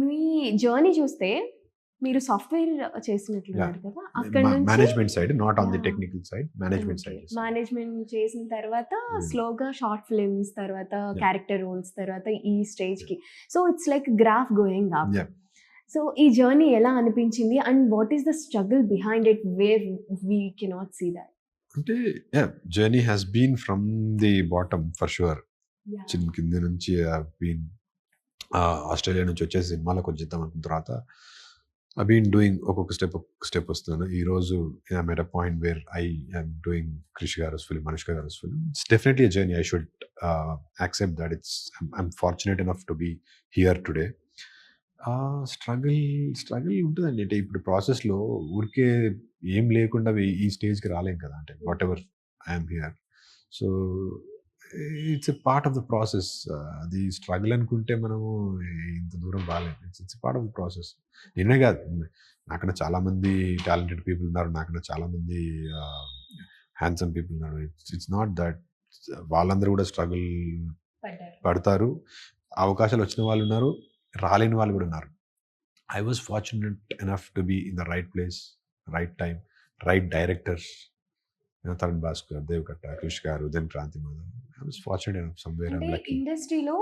మీ journey చూస్తే మీరు software చేసినట్లున్నారు కదా! అక్కడి నుంచి management side, not on the yeah! Technical side, management okay. Side చేశాను. మేనేజ్మెంట్ చేసిన తర్వాత స్లోగా షార్ట్ ఫిల్మ్స్, తర్వాత Yeah. క్యారెక్టర్ రోల్స్, తర్వాత ఈ స్టేజ్‌కి. So, it's like graph going up. Yeah. So, ఈ జర్నీ ఎలా అనిపించింది? And what is the struggle behind it where we cannot see that? అంటే journey has been from the bottom for sure. Yeah! చిన్న కింద నుంచి బీన్ ఆస్ట్రేలియా నుంచి వచ్చే సినిమాలకు వచ్చేద్దాం అనుకున్న తర్వాత ఐ బీన్ డూయింగ్ ఒక్కొక్క స్టెప్ వస్తున్నాను. ఈరోజు I'm at a point where I am doing Krish garu film, Anushka garu film. It's definitely a journey. I should accept that I'm fortunate enough to be here today. Struggle ఉంటుందండి. అంటే ఇప్పుడు ప్రాసెస్లో ఊరికే ఏం లేకుండా ఈ స్టేజ్కి రాలేం కదా. అంటే whatever I'm here. So it's a part of the process. అది స్ట్రగుల్ అనుకుంటే మనము ఇంత దూరం రాలేము. It's part of the process. నేనే కాదు, నాకన్నా చాలామంది టాలెంటెడ్ పీపుల్ ఉన్నారు, నాకన్నా చాలామంది హ్యాండ్సమ్ పీపుల్ ఉన్నారు. ఇట్స్ నాట్ దట్ వాళ్ళందరూ కూడా స్ట్రగుల్ పడతారు. అవకాశాలు వచ్చిన వాళ్ళు ఉన్నారు, రాలేని వాళ్ళు కూడా ఉన్నారు. I was fortunate enough to be in the right place, right time, right directors. Tarun Bhaskar, Deva Katta, Krish garu, then Kranthi Madhav. I was fortunate enough somewhere. I'm అంటే లక్కీ. ఇండస్ట్రీలో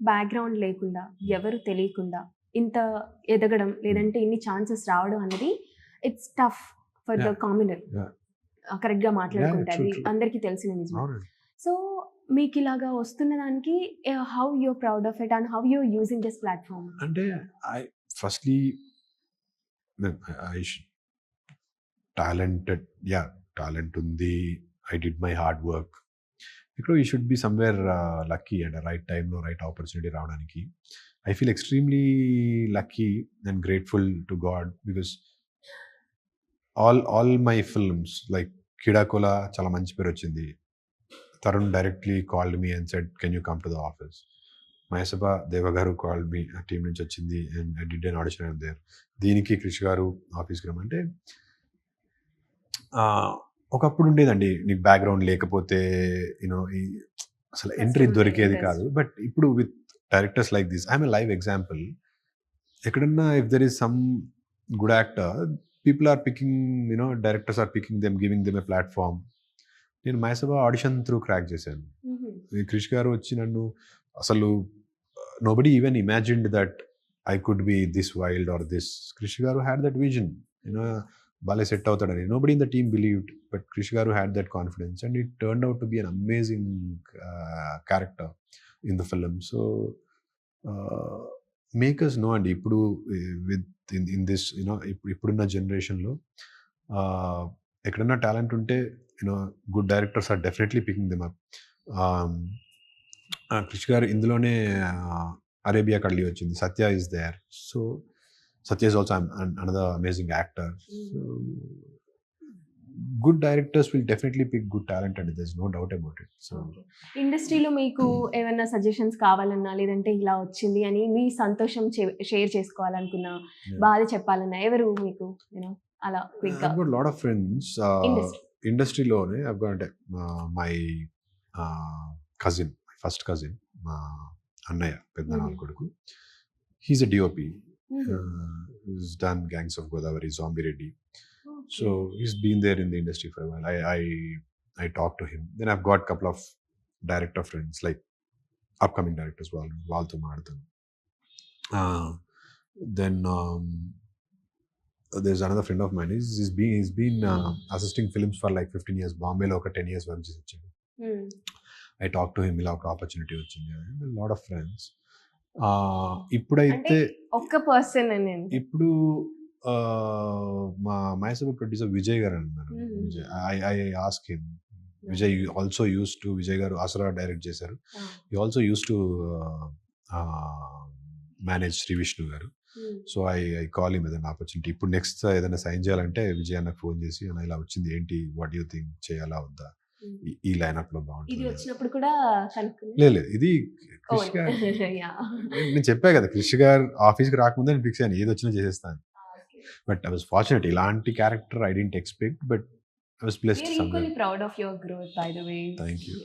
బ్యాక్‌గ్రౌండ్ లేకుండా, ఎవరు తెలియకుండా ఇంత ఎదగడం, లేదంటే ఇన్ని ఛాన్సెస్ రావడం అనేది it's tough for the Yeah. Commoner. Yeah. కరెక్ట్‌గా మాట్లాడుకుంటే true, అది true. అందరికీ తెలిసిన నిజమే. అవునండి. సో, మీకిలాగా వస్తున్న దానికి how you are proud of it and how you are using this platform? అంటే I firstly I talented, talent ఉంది. I did my hard work. ఇక్కడ you should be somewhere lucky and right టైంలో right opportunity రావడానికి. I feel extremely lucky and grateful to God because all my films like Keedaa Cola చాలా మంచి పేరు వచ్చింది. Tarun directly called me and said can you come to the office. మహేసభ Deva garu called me, ఆ team నుంచి వచ్చింది and I did an audition and there. దీనికి క్రిష్ గారు ఆఫీస్కి రమ్మంటే ఒకప్పుడు ఉండేదండి, నీకు బ్యాక్గ్రౌండ్ లేకపోతే యూనో అసలు ఎంట్రీ దొరికేది కాదు. బట్ ఇప్పుడు with directors like this I'm a live example. ఎక్కడన్నా if there is some good actor, people are picking, directors are picking them, giving them a platform. నేను మహేసభ ఆడిషన్ త్రూ క్రాక్ చేశాను. క్రిష్ గారు వచ్చి నన్ను అసలు nobody even imagined that I could be this wild or this. Krish garu had that vision, బాలే set అవుతాడని. Nobody in the team believed, but Krish garu had that confidence and it turned out to be an amazing character in the film. So makers know అండి, ఇప్పుడు with in this ఇప్పుడున్న జనరేషన్లో ఎక్కడన్నా talent ఉంటే good directors are definitely picking them up. Krish garu ఇందులోనే Arabia కళ్ళి వచ్చింది, Satya is there. So Satya is also another amazing actor. So good directors will definitely pick good talent అండి, there is no doubt about it. So ఇండస్ట్రీలో మీకు ఏమైనా suggestions కావాలన్నా, లేదంటే ఇలా వచ్చింది అని మీ సంతోషం షేర్ చేసుకోవాలనుకున్నా, బాధ చెప్పాలన్నా ఎవరు మీకు అలా క్విక్‌గా? I've got a lot of friends. ఇండస్ట్రీలోనే I've got my cousin, my first cousin, మా అన్నయ్య, పెద్ద నాన్న కొడుకు. He's a DOP. He's done Gangs of Godavari, Zombie Reddy. So he's been there in the industry for a while. I talked to him. Then I've got a couple of director friends, like upcoming directors, వాళ్ళతో మాట్లాడతాను. Then there's another friend of mine. He's been assisting films for like 15 years. Bombay lo oka 10 years work chesi vachadu. I talked to him, ila oka opportunity vachindi. A lot of friends. ఇప్పుడైతే ఒక్క person అని ఇప్పుడు మా Mysore producer Vijay garu అన్నారు. I ask him. Vijay also use to, Vijay garu ఆసరా direct చేశారు. He also use to manage Shri Vishnu garu. So I call him ఏదైనా opportunity. ఇప్పుడు నెక్స్ట్ ఏదైనా సైన్ చేయాలంటే విజయ్ అన్నకు ఫోన్ చేసి, అన్న ఇలా వచ్చింది, ఏంటి, వాట్ యూ థింక్, చేయాలా వద్దా, ఈ లైనప్ లో బాగుంటుంది. వచ్చినప్పుడు కూడా లేదు, ఇది క్రిష్ గారు. నేను చెప్పా కదా, క్రిష్ గారు ఆఫీస్కి రాకముందే నేను ఫిక్స్ అయ్యాను, ఏది వచ్చినా చేసేస్తాను. బట్ ఐ వాజ్ ఫార్చునేట్, ఇలాంటి character I didn't expect, but I was blessed. We are equally proud of your growth, by the way. Thank you.